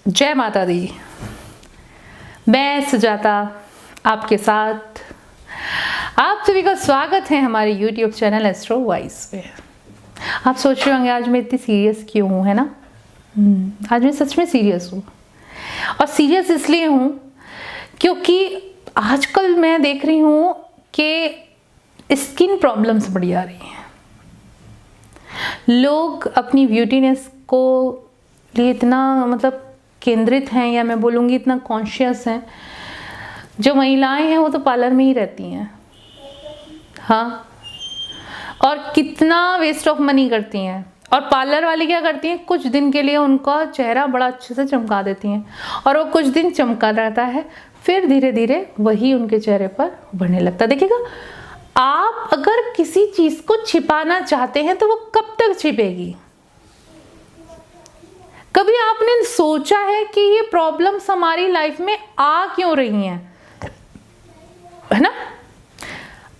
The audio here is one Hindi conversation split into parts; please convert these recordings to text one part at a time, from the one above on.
जय माता दी। मैं सुजाता आपके साथ आप सभी का स्वागत है हमारे YouTube चैनल एस्ट्रो वाइज पे। आप सोच रहे होंगे आज मैं इतनी सीरियस क्यों हूँ, है ना। आज मैं सच में सीरियस हूँ और सीरियस इसलिए हूँ क्योंकि आजकल मैं देख रही हूँ कि स्किन प्रॉब्लम्स बड़ी आ रही हैं। लोग अपनी ब्यूटीनेस को लिए इतना केंद्रित हैं, या मैं बोलूँगी इतना कॉन्शियस हैं। जो महिलाएं हैं वो तो पार्लर में ही रहती हैं, हाँ, और कितना वेस्ट ऑफ मनी करती हैं। और पार्लर वाली क्या करती हैं, कुछ दिन के लिए उनका चेहरा बड़ा अच्छे से चमका देती हैं और वो कुछ दिन चमका रहता है, फिर धीरे धीरे वही उनके चेहरे पर बढ़ने लगता है। देखिएगा, आप अगर किसी चीज़ को छिपाना चाहते हैं तो वो कब तक छिपेगी। कभी आपने सोचा है कि ये प्रॉब्लम्स हमारी लाइफ में आ क्यों रही हैं, है ना।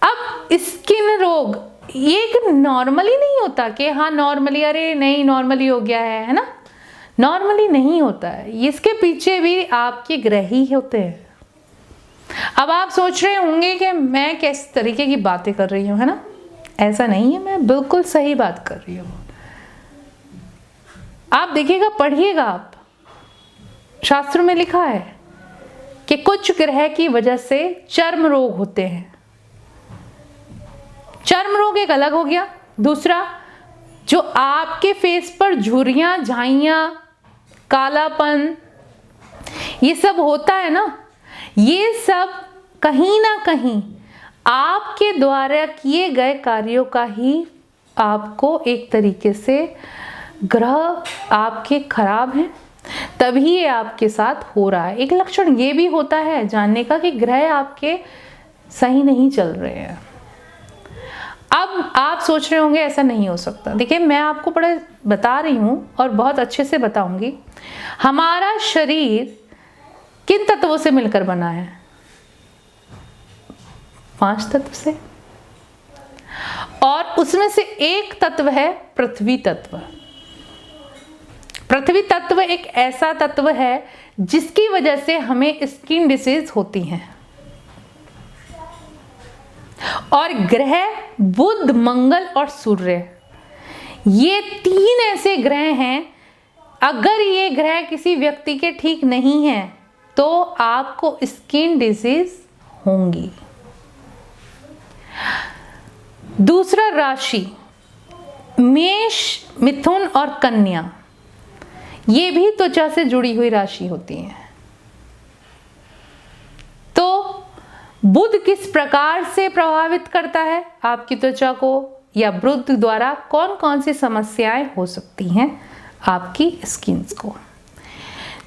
अब स्किन रोग ये एक नॉर्मली नहीं होता कि हाँ नॉर्मली, अरे नहीं नॉर्मली हो गया है ना। नॉर्मली नहीं होता है, इसके पीछे भी आपके ग्रह ही होते हैं। अब आप सोच रहे होंगे कि मैं किस तरीके की बातें कर रही हूँ, है ना। ऐसा नहीं है, मैं बिल्कुल सही बात कर रही हूँ। आप देखिएगा, पढ़िएगा, आप शास्त्र में लिखा है कि कुछ ग्रह की वजह से चर्म रोग होते हैं। चर्म रोग एक अलग हो गया। दूसरा, जो आपके फेस पर झुर्रियां, झाइयां, कालापन ये सब होता है ना, ये सब कहीं ना कहीं आपके द्वारा किए गए कार्यों का ही आपको एक तरीके से ग्रह आपके खराब हैं, तभी ये आपके साथ हो रहा है। एक लक्षण ये भी होता है जानने का कि ग्रह आपके सही नहीं चल रहे हैं। अब आप सोच रहे होंगे ऐसा नहीं हो सकता। देखिए, मैं आपको बड़ा बता रही हूँ और बहुत अच्छे से बताऊंगी। हमारा शरीर किन तत्वों से मिलकर बना है? 5 तत्व से, और उसमें से एक तत्व है पृथ्वी तत्व। पृथ्वी तत्व एक ऐसा तत्व है जिसकी वजह से हमें स्किन डिसीज होती हैं। और ग्रह बुध, मंगल और सूर्य, ये 3 ऐसे ग्रह हैं। अगर ये ग्रह किसी व्यक्ति के ठीक नहीं हैं तो आपको स्किन डिसीज होंगी। दूसरा राशि मेष, मिथुन और कन्या, ये भी त्वचा से जुड़ी हुई राशि होती है। तो बुध किस प्रकार से प्रभावित करता है आपकी त्वचा को, या बुध द्वारा कौन कौन सी समस्याएं हो सकती हैं आपकी स्किन को।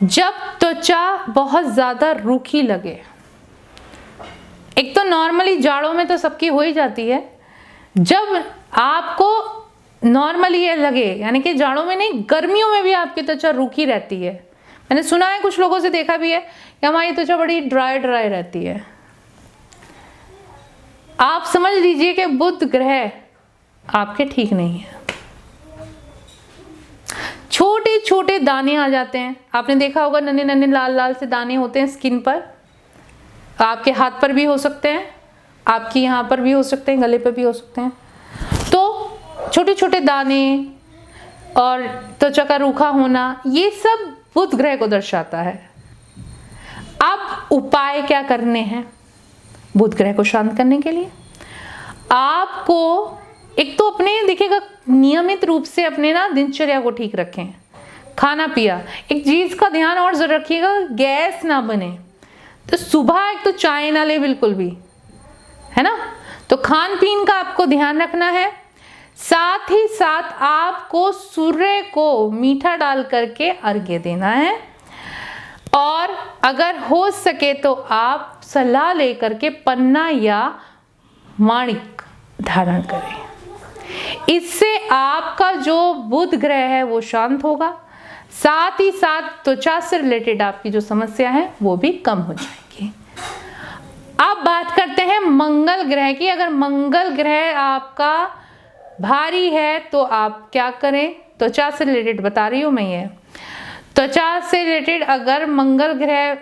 जब त्वचा बहुत ज्यादा रूखी लगे, एक तो नॉर्मली जाड़ों में तो सबकी हो ही जाती है, जब आपको नॉर्मली ये लगे, यानी कि जाड़ों में नहीं, गर्मियों में भी आपकी त्वचा रूखी रहती है। मैंने सुना है, कुछ लोगों से देखा भी है कि हमारी त्वचा बड़ी ड्राई रहती है। आप समझ लीजिए कि बुध ग्रह आपके ठीक नहीं है। छोटे छोटे दाने आ जाते हैं, आपने देखा होगा, नन्हे नन्हे लाल लाल से दाने होते हैं स्किन पर। आपके हाथ पर भी हो सकते हैं, आपकी यहाँ पर भी हो सकते हैं, गले पर भी हो सकते हैं। तो छोटे छोटे दाने और त्वचा का रूखा होना, ये सब बुध ग्रह को दर्शाता है। अब उपाय क्या करने हैं बुध ग्रह को शांत करने के लिए? आपको एक तो अपने, देखिएगा, नियमित रूप से अपने ना दिनचर्या को ठीक रखें। खाना पिया, एक चीज का ध्यान और जरूर रखिएगा, गैस ना बने। तो सुबह एक तो चाय ना ले बिल्कुल भी, है ना। तो खान पीन का आपको ध्यान रखना है। साथ ही साथ आपको सूर्य को मीठा डाल करके अर्घ्य देना है। और अगर हो सके तो आप सलाह लेकर के पन्ना या माणिक धारण करें। इससे आपका जो बुध ग्रह है वो शांत होगा। साथ ही साथ त्वचा से रिलेटेड आपकी जो समस्या है वो भी कम हो जाएगी। अब बात करते हैं मंगल ग्रह की। अगर मंगल ग्रह आपका भारी है तो आप क्या करें? त्वचा से रिलेटेड बता रही हूं मैं ये। त्वचा से रिलेटेड अगर मंगल ग्रह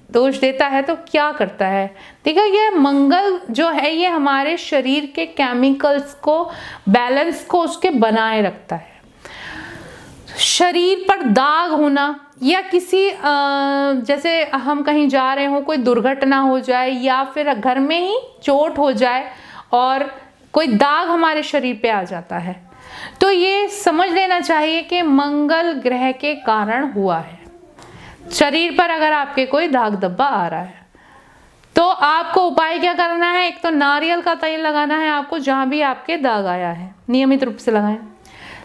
दोष देता है तो क्या करता है? देखो, ये मंगल जो है ये हमारे शरीर के केमिकल्स को, बैलेंस को उसके बनाए रखता है। शरीर पर दाग होना या किसी जैसे हम कहीं जा रहे हो, कोई दुर्घटना हो जाए या फिर घर में ही चोट हो जाए और कोई दाग हमारे शरीर पे आ जाता है, तो ये समझ लेना चाहिए कि मंगल ग्रह के कारण हुआ है। शरीर पर अगर आपके कोई दाग धब्बा आ रहा है तो आपको उपाय क्या करना है? एक तो नारियल का तेल लगाना है आपको, जहां भी आपके दाग आया है नियमित रूप से लगाएं।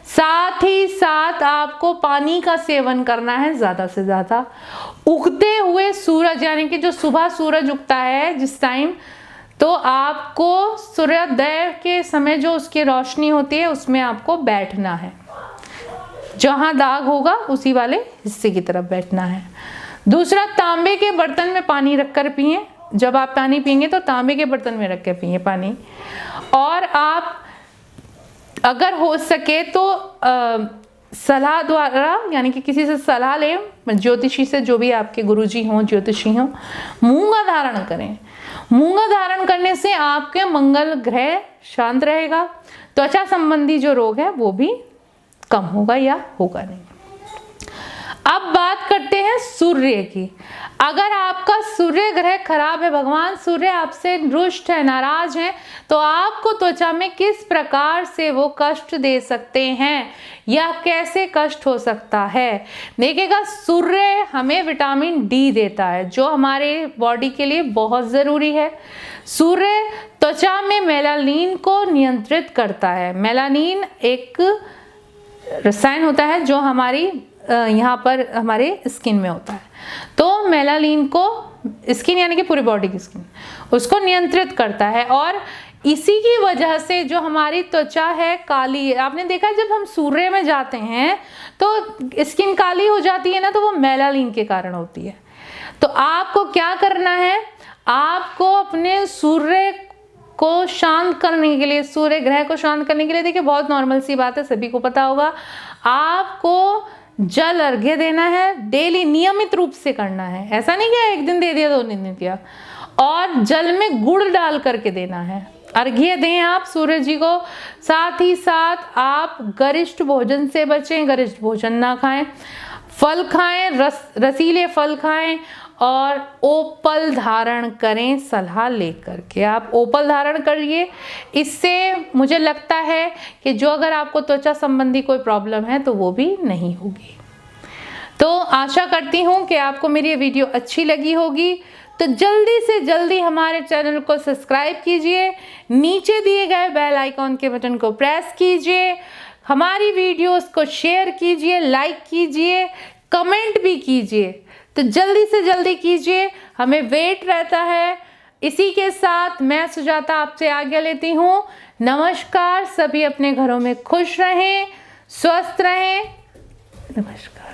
साथ ही साथ आपको पानी का सेवन करना है ज़्यादा से ज़्यादा। उगते हुए सूरज, यानी कि जो सुबह सूरज उगता है जिस टाइम, तो आपको सूर्योदय के समय जो उसकी रोशनी होती है उसमें आपको बैठना है। जहां दाग होगा उसी वाले हिस्से की तरफ बैठना है। दूसरा, तांबे के बर्तन में पानी रखकर पिए। जब आप पानी पिएंगे तो तांबे के बर्तन में रख के पिए पानी। और आप अगर हो सके तो सलाह द्वारा, यानी कि किसी से सलाह लें, ज्योतिषी से, जो भी आपके गुरुजी हों, ज्योतिषी हों, मूंगा धारण करें। मूंगा धारण करने से आपके मंगल ग्रह शांत रहेगा, त्वचा संबंधी जो रोग है वो भी कम होगा या होगा नहीं। अब बात करते हैं सूर्य की। अगर आपका सूर्य ग्रह खराब है, भगवान सूर्य आपसे रुष्ट है, नाराज है, तो आपको त्वचा में किस प्रकार से वो कष्ट दे सकते हैं या कैसे कष्ट हो सकता है? देखिएगा, सूर्य हमें विटामिन डी देता है जो हमारे बॉडी के लिए बहुत ज़रूरी है। सूर्य त्वचा में मेलानिन को नियंत्रित करता है। मेलानिन एक रसायन होता है जो हमारी यहाँ पर हमारे स्किन में होता है। तो मेलानिन को, स्किन यानी कि पूरी बॉडी की स्किन, उसको नियंत्रित करता है और इसी की वजह से जो हमारी त्वचा है काली, आपने देखा जब हम सूर्य में जाते हैं तो स्किन काली हो जाती है ना, तो वो मेलानिन के कारण होती है। तो आपको क्या करना है? आपको अपने सूर्य को शांत करने के लिए, सूर्य ग्रह को शांत करने के लिए, देखिए बहुत नॉर्मल सी बात है, सभी को पता होगा, आपको जल अर्घ्य देना है। डेली नियमित रूप से करना है, ऐसा नहीं कि एक दिन दे दिया 2 दिन दिया। और जल में गुड़ डाल करके देना है, अर्घ्य दें आप सूर्य जी को। साथ ही साथ आप गरिष्ठ भोजन से बचें, गरिष्ठ भोजन ना खाएं, फल खाएं, रसीले फल खाएं और ओपल धारण करें। सलाह लेकर के आप ओपल धारण करिए। इससे मुझे लगता है कि जो अगर आपको त्वचा संबंधी कोई प्रॉब्लम है तो वो भी नहीं होगी। तो आशा करती हूँ कि आपको मेरी ये वीडियो अच्छी लगी होगी। तो जल्दी से जल्दी हमारे चैनल को सब्सक्राइब कीजिए, नीचे दिए गए बेल आइकॉन के बटन को प्रेस कीजिए, हमारी वीडियोस को शेयर कीजिए, लाइक कीजिए, कमेंट भी कीजिए। तो जल्दी से जल्दी कीजिए, हमें वेट रहता है। इसी के साथ मैं सुजाता आपसे आज्ञा लेती हूँ। नमस्कार। सभी अपने घरों में खुश रहें, स्वस्थ रहें। नमस्कार।